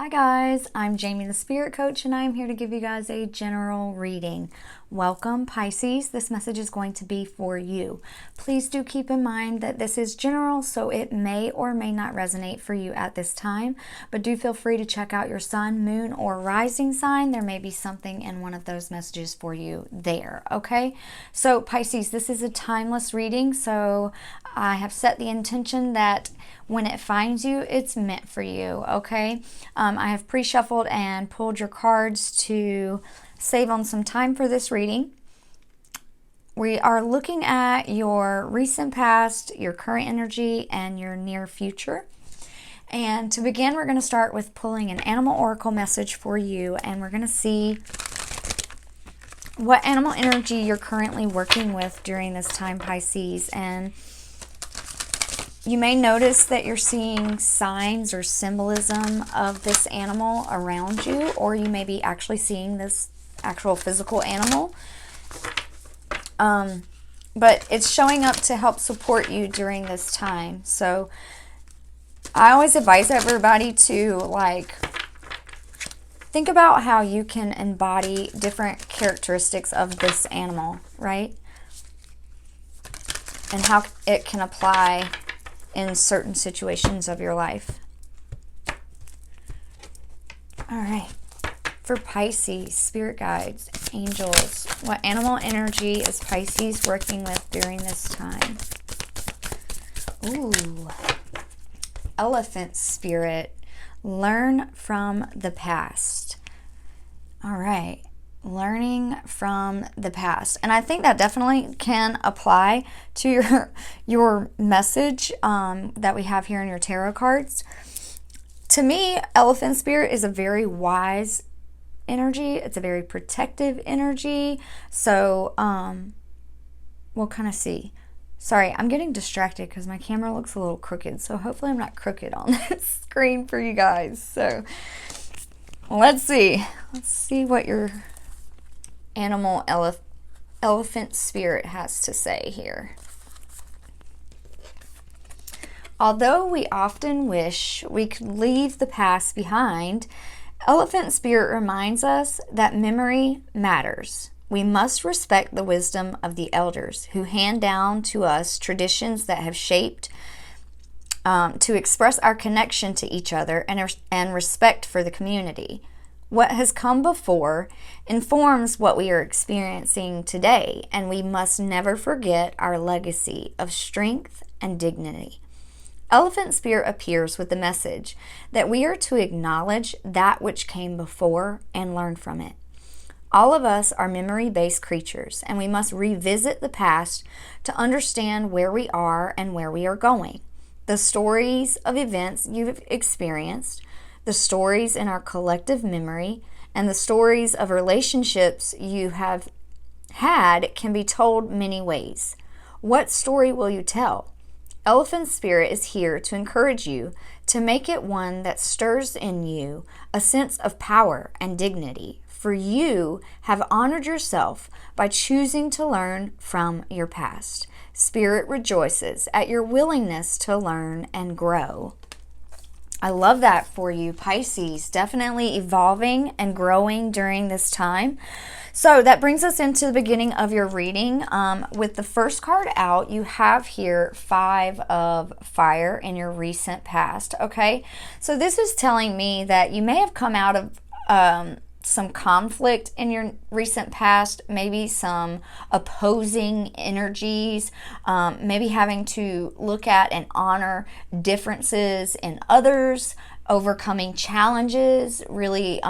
Hi guys, I'm Jamey the Spirit Coach and I'm here to give you guys a general reading. Welcome Pisces, this message is going to be for you. Please do keep in mind that this is general, so it may or may not resonate for you at this time, but do feel free to check out your sun, moon, or rising sign. There may be something in one of those messages for you there, okay? So Pisces, this is a timeless reading, so I have set the intention that when it finds you, it's meant for you, okay? I have pre-shuffled and pulled your cards to save on some time for this reading. We are looking at your recent past, your current energy, and your near future. And to begin, we're going to start with pulling an animal oracle message for you, and we're going to see what animal energy you're currently working with during this time, Pisces. And you may notice that you're seeing signs or symbolism of this animal around you, or you may be actually seeing this actual physical animal. But it's showing up to help support you during this time. So I always advise everybody to think about how you can embody different characteristics of this animal, right? And how it can apply in certain situations of your life. All right. For Pisces, spirit guides, angels, what animal energy is Pisces working with during this time? Ooh. Elephant spirit. Learn from the past. All right. Learning from the past. And I think that definitely can apply to your message that we have here in your tarot cards. To me, elephant spirit is a very wise energy. It's a very protective energy. So we'll kind of see. Sorry, I'm getting distracted because my camera looks a little crooked. So hopefully I'm not crooked on this screen for you guys. So let's see. Let's see what your animal elephant spirit has to say here. Although we often wish we could leave the past behind, elephant spirit reminds us that memory matters. We must respect the wisdom of the elders who hand down to us traditions that have shaped to express our connection to each other and respect for the community. What has come before informs what we are experiencing today, and we must never forget our legacy of strength and dignity. Elephant spirit appears with the message that we are to acknowledge that which came before and learn from it. All of us are memory-based creatures, and we must revisit the past to understand where we are and where we are going. The stories of events you've experienced, the stories in our collective memory, and the stories of relationships you have had can be told many ways. What story will you tell? Elephant spirit is here to encourage you to make it one that stirs in you a sense of power and dignity, for you have honored yourself by choosing to learn from your past. Spirit rejoices at your willingness to learn and grow. I love that for you, Pisces. Definitely evolving and growing during this time. So that brings us into the beginning of your reading. With the first card out, you have here 5 of fire in your recent past, okay? So this is telling me that you may have come out of some conflict in your recent past, maybe some opposing energies, maybe having to look at and honor differences in others, overcoming challenges, really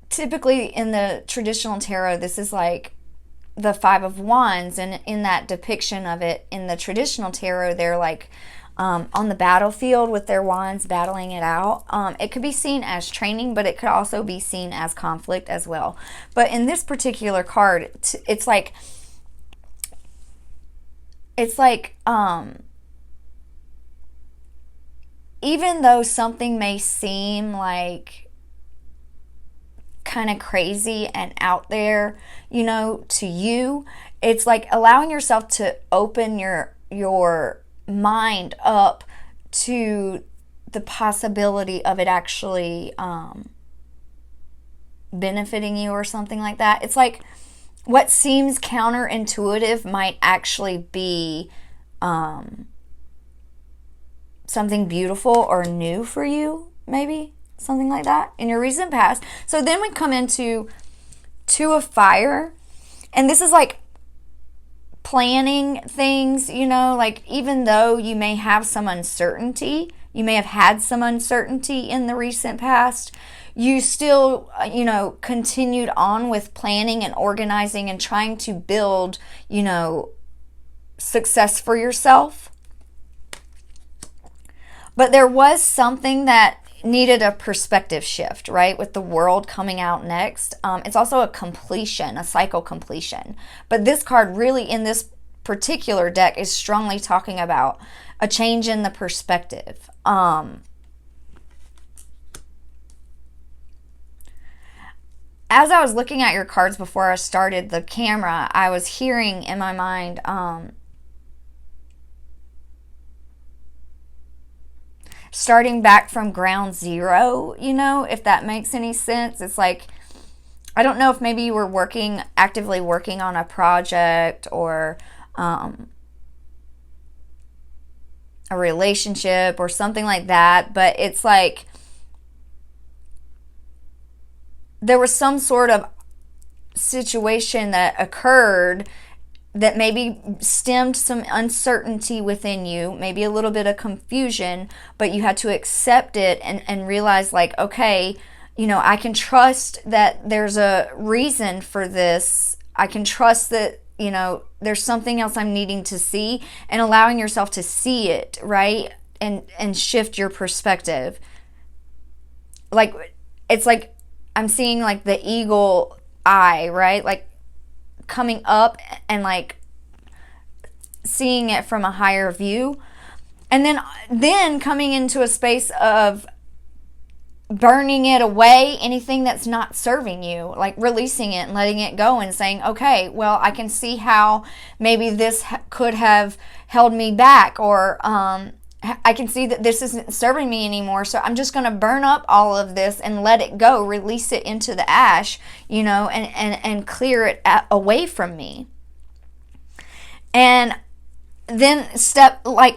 typically in the traditional tarot, this is like the 5 of Wands, and in that depiction of it in the traditional tarot, they're like on the battlefield with their wands battling it out. It could be seen as training, but it could also be seen as conflict as well. But in this particular card, it's like even though something may seem like kind of crazy and out there, you know, to you, it's like allowing yourself to open your mind up to the possibility of it actually benefiting you or something like that. It's like what seems counterintuitive might actually be something beautiful or new for you, maybe something like that in your recent past. So then we come into Two of Fire, and this is like planning things, you know, like even though you may have some uncertainty, you may have had some uncertainty in the recent past, you still, you know, continued on with planning and organizing and trying to build, you know, success for yourself. But there was something that needed a perspective shift, right? With the World coming out next. It's also a completion, a cycle completion. But this card really in this particular deck is strongly talking about a change in the perspective. As I was looking at your cards before I started the camera, I was hearing in my mind, starting back from ground zero, you know, if that makes any sense. It's like, I don't know if maybe you were actively working on a project or a relationship or something like that, but it's like there was some sort of situation that occurred that maybe stemmed some uncertainty within you, maybe a little bit of confusion, but you had to accept it and realize like, okay, you know, I can trust that there's a reason for this. I can trust that, you know, there's something else I'm needing to see, and allowing yourself to see it, right? And shift your perspective. Like, it's like I'm seeing like the eagle eye, right? Like coming up and like seeing it from a higher view, and then coming into a space of burning it away, anything that's not serving you, like releasing it and letting it go and saying, okay, well, I can see how maybe this could have held me back, or I can see that this isn't serving me anymore, so I'm just going to burn up all of this and let it go, release it into the ash, you know, and clear it away from me. And then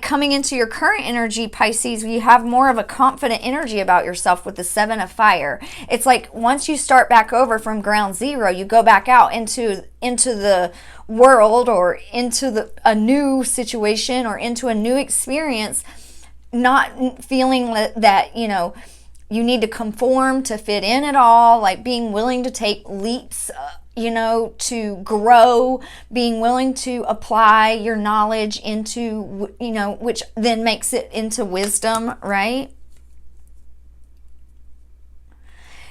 coming into your current energy, Pisces, you have more of a confident energy about yourself with the Seven of Fire. It's like once you start back over from ground zero, you go back out into the world, or into a new situation, or into a new experience, not feeling that, you know, you need to conform to fit in at all, like being willing to take leaps, you know, to grow, being willing to apply your knowledge into, you know, which then makes it into wisdom, right?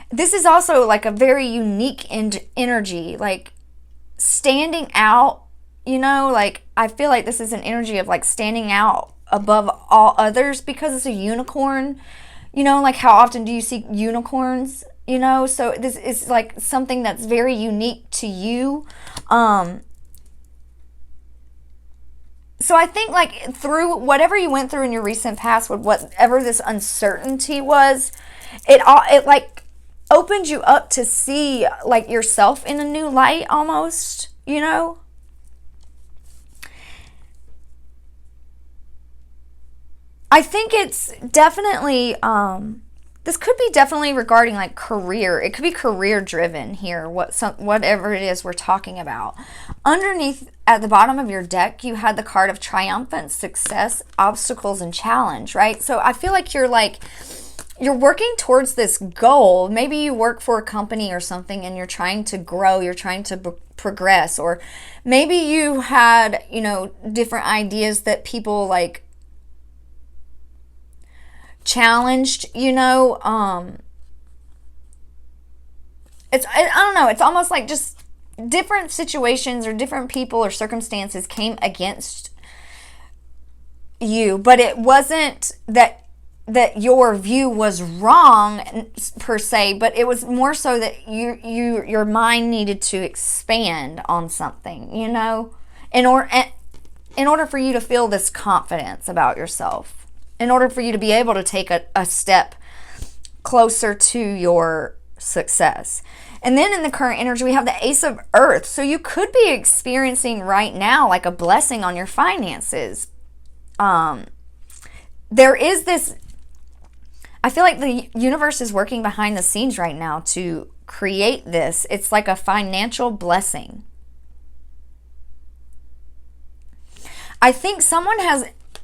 This is also like a very unique energy, like standing out, you know, like I feel like this is an energy of like standing out above all others because it's a unicorn, you know, like how often do you see unicorns, you know? So this is like something that's very unique to you. So I think like through whatever you went through in your recent past, with whatever this uncertainty was, it like opened you up to see like yourself in a new light almost, you know? I think it's definitely, this could be definitely regarding like career. It could be career driven here, whatever it is we're talking about. Underneath at the bottom of your deck, you had the card of triumphant success, obstacles, and challenge, right? So I feel like you're working towards this goal. Maybe you work for a company or something and you're trying to grow, you're trying to progress, or maybe you had, you know, different ideas that people like challenged, you know. I don't know, it's almost like just different situations or different people or circumstances came against you, but it wasn't that your view was wrong per se, but it was more so that your mind needed to expand on something, you know, in order for you to feel this confidence about yourself in order for you to be able to take a step closer to your success. And then in the current energy, we have the Ace of Earth. So you could be experiencing right now like a blessing on your finances. There is this, I feel like the universe is working behind the scenes right now to create this. It's like a financial blessing. I think someone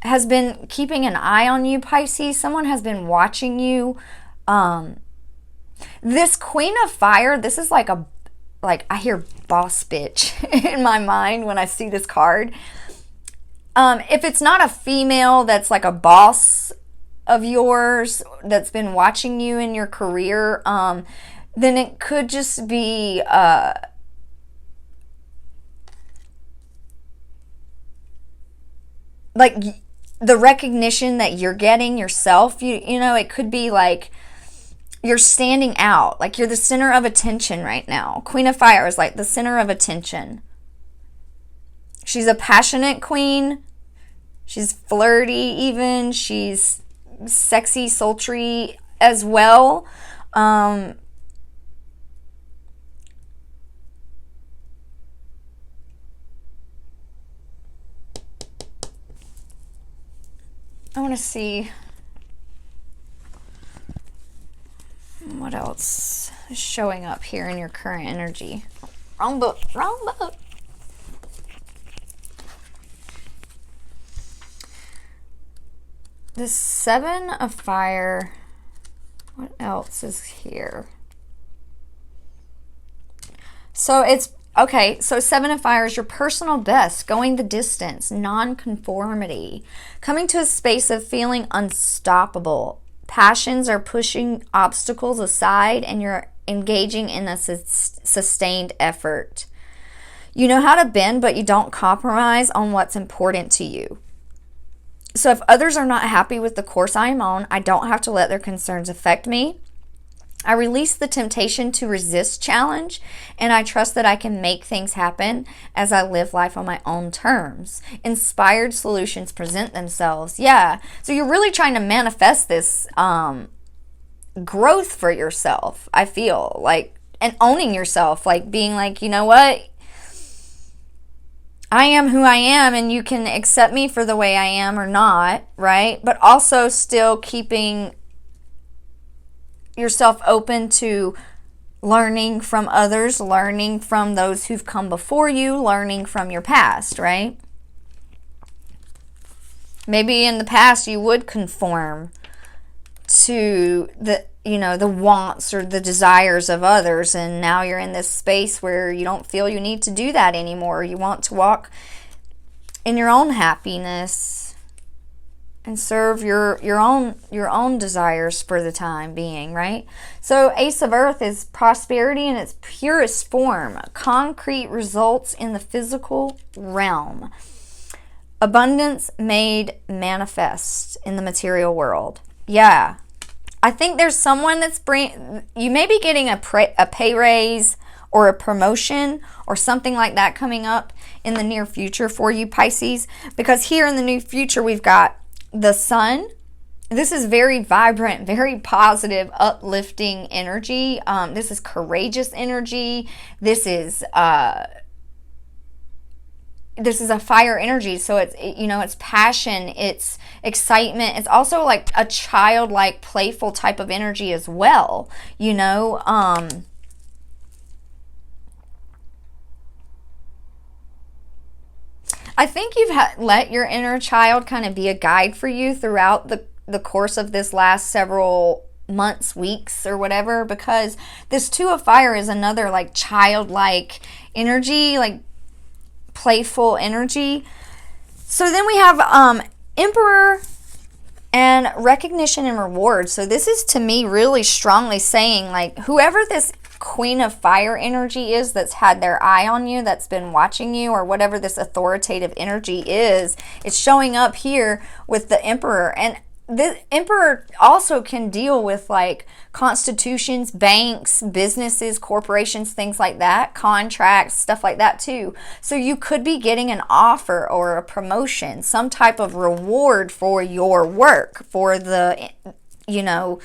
has been keeping an eye on you, Pisces. Someone has been watching you. This Queen of Fire, this is like I hear boss bitch in my mind when I see this card. If it's not a female that's like a boss of yours that's been watching you in your career, then it could just be like the recognition that you're getting yourself. You know, it could be like you're standing out, like you're the center of attention right now. Queen of Fire is like the center of attention. She's a passionate queen. She's flirty even. She's sexy, sultry as well. I want to see what else is showing up here in your current energy. Wrong book, wrong book. The Seven of Fire. What else is here? So it's, okay, so Seven of Fire is your personal best, going the distance, non-conformity, coming to a space of feeling unstoppable. Passions are pushing obstacles aside and you're engaging in a sustained effort. You know how to bend, but you don't compromise on what's important to you. So if others are not happy with the course I am on, I don't have to let their concerns affect me. I release the temptation to resist challenge, and I trust that I can make things happen as I live life on my own terms. Inspired solutions present themselves. Yeah, so you're really trying to manifest this growth for yourself, I feel like, and owning yourself, like being like, you know what? I am who I am, and you can accept me for the way I am or not, right? But also still keeping yourself open to learning from others, learning from those who've come before you, learning from your past, right? Maybe in the past you would conform to the, you know, the wants or the desires of others, and now you're in this space where you don't feel you need to do that anymore. You want to walk in your own happiness and serve your own desires for the time being, right? So Ace of Earth is prosperity in its purest form, concrete results in the physical realm, abundance made manifest in the material world. Yeah, I think there's someone that's you may be getting a pay raise or a promotion or something like that coming up in the near future for you, Pisces, because here in the near future we've got the sun. This is very vibrant, very positive, uplifting energy. This is courageous energy. This is a fire energy, so it's, you know, it's passion, it's excitement. It's also like a childlike, playful type of energy as well, you know. I think you've let your inner child kind of be a guide for you throughout the course of this last several months, weeks, or whatever, because this Two of Fire is another like childlike energy, like playful energy. So then we have Emperor and recognition and reward. So this is, to me, really strongly saying, like, whoever this Queen of Fire energy is that's had their eye on you, that's been watching you, or whatever this authoritative energy is, it's showing up here with the Emperor. And the Emperor also can deal with like constitutions, banks, businesses, corporations, things like that, contracts, stuff like that too. So you could be getting an offer or a promotion, some type of reward for your work, for the, you know,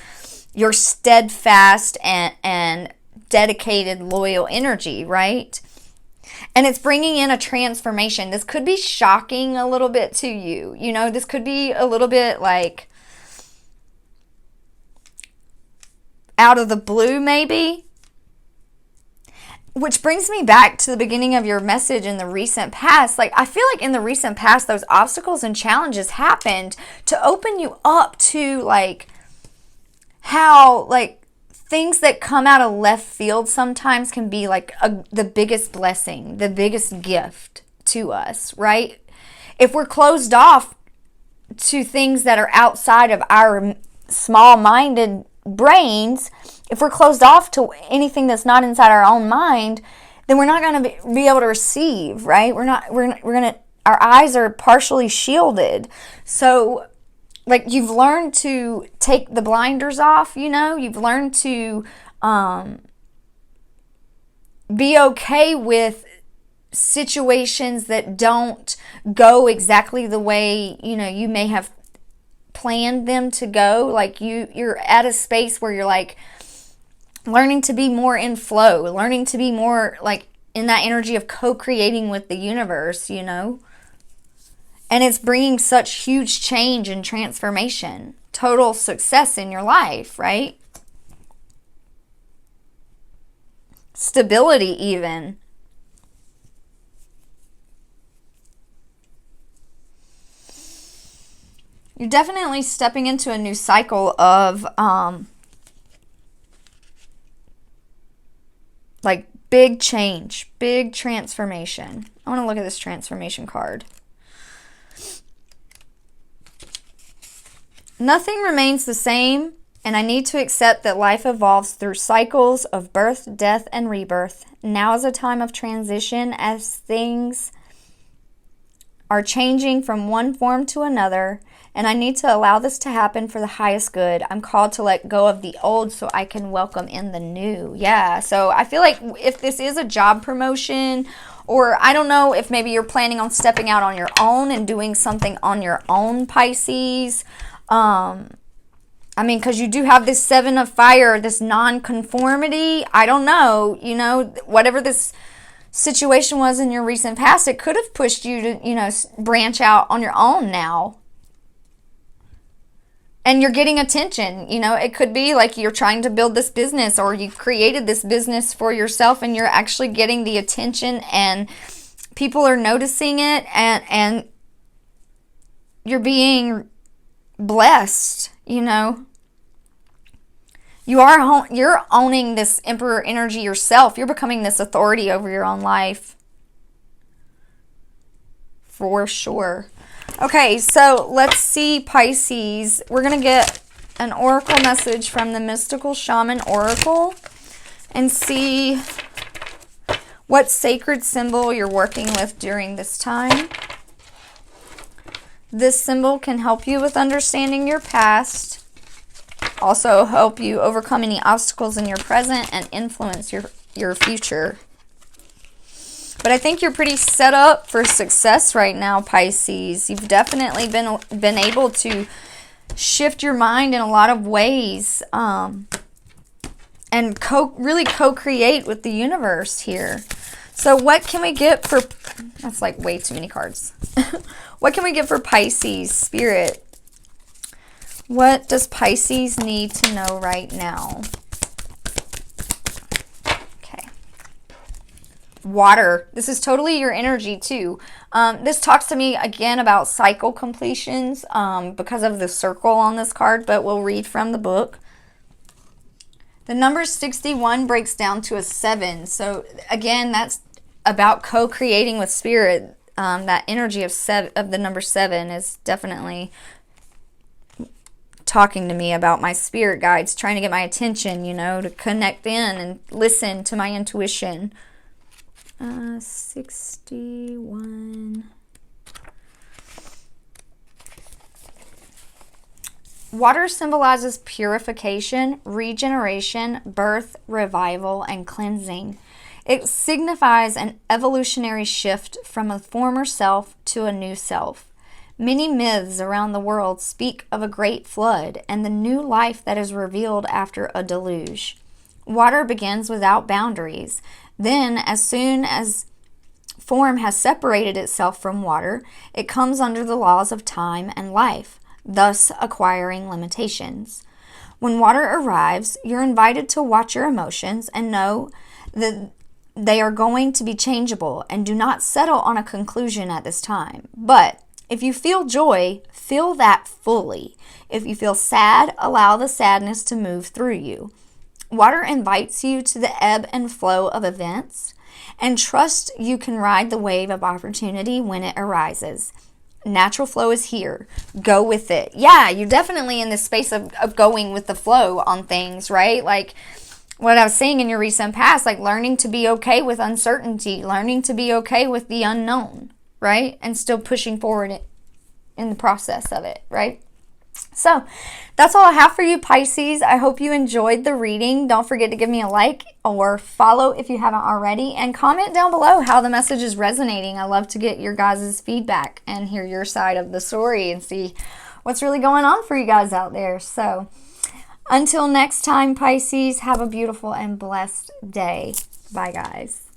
your steadfast and dedicated, loyal energy, right? And it's bringing in a transformation. This could be shocking a little bit to you. You know, this could be a little bit like out of the blue, maybe. Which brings me back to the beginning of your message in the recent past. Like, I feel like in the recent past, those obstacles and challenges happened to open you up to, like, how, like, things that come out of left field sometimes can be like the biggest blessing, the biggest gift to us, right? If we're closed off to things that are outside of our small-minded brains, if we're closed off to anything that's not inside our own mind, then we're not going to be able to receive, right? Our eyes are partially shielded. So, like, you've learned to take the blinders off, you know? You've learned to be okay with situations that don't go exactly the way, you know, you may have planned them to go. Like, you're at a space where you're, like, learning to be more in flow, learning to be more, like, in that energy of co-creating with the universe, you know? And it's bringing such huge change and transformation, total success in your life, right? Stability even. You're definitely stepping into a new cycle of like big change, big transformation. I want to look at this transformation card. Nothing remains the same, and I need to accept that life evolves through cycles of birth, death, and rebirth. Now is a time of transition as things are changing from one form to another, and I need to allow this to happen for the highest good. I'm called to let go of the old so I can welcome in the new. Yeah, so I feel like if this is a job promotion, or I don't know if maybe you're planning on stepping out on your own and doing something on your own, Pisces. I mean, because you do have this 7 of fire, this non-conformity. I don't know, you know, whatever this situation was in your recent past, it could have pushed you to, you know, branch out on your own now. And you're getting attention, you know, it could be like you're trying to build this business, or you created this business for yourself and you're actually getting the attention and people are noticing it, and you're being blessed, you know. You're owning this Emperor energy yourself. You're becoming this authority over your own life. For sure. Okay, so let's see, Pisces. We're going to get an oracle message from the Mystical Shaman Oracle and see what sacred symbol you're working with during this time. This symbol can help you with understanding your past, also help you overcome any obstacles in your present, and influence your future. But I think you're pretty set up for success right now, Pisces. You've definitely been able to shift your mind in a lot of ways, and really co-create with the universe here. So what can we get for... That's like way too many cards. What can we get for Pisces spirit? What does Pisces need to know right now? Okay. Water. This is totally your energy too. This talks to me again about cycle completions because of the circle on this card, but we'll read from the book. The number 61 breaks down to a 7. So again, that's about co-creating with spirit. That energy of the number 7 is definitely talking to me about my spirit guides, trying to get my attention, you know, to connect in and listen to my intuition. 61. Water symbolizes purification, regeneration, birth, revival, and cleansing. It signifies an evolutionary shift from a former self to a new self. Many myths around the world speak of a great flood and the new life that is revealed after a deluge. Water begins without boundaries. Then, as soon as form has separated itself from water, it comes under the laws of time and life, thus acquiring limitations. When water arrives, you're invited to watch your emotions and know that they are going to be changeable, and do not settle on a conclusion at this time. But if you feel joy, feel that fully. If you feel sad, allow the sadness to move through you. Water invites you to the ebb and flow of events, and trust you can ride the wave of opportunity when it arises. Natural flow is here. Go with it. Yeah, you're definitely in this space of going with the flow on things, right? Like what I was saying in your recent past, like learning to be okay with uncertainty, learning to be okay with the unknown, right? And still pushing forward in the process of it, right? So that's all I have for you, Pisces. I hope you enjoyed the reading. Don't forget to give me a like or follow if you haven't already, and comment down below how the message is resonating. I love to get your guys' feedback and hear your side of the story and see what's really going on for you guys out there. So until next time, Pisces, have a beautiful and blessed day. Bye, guys.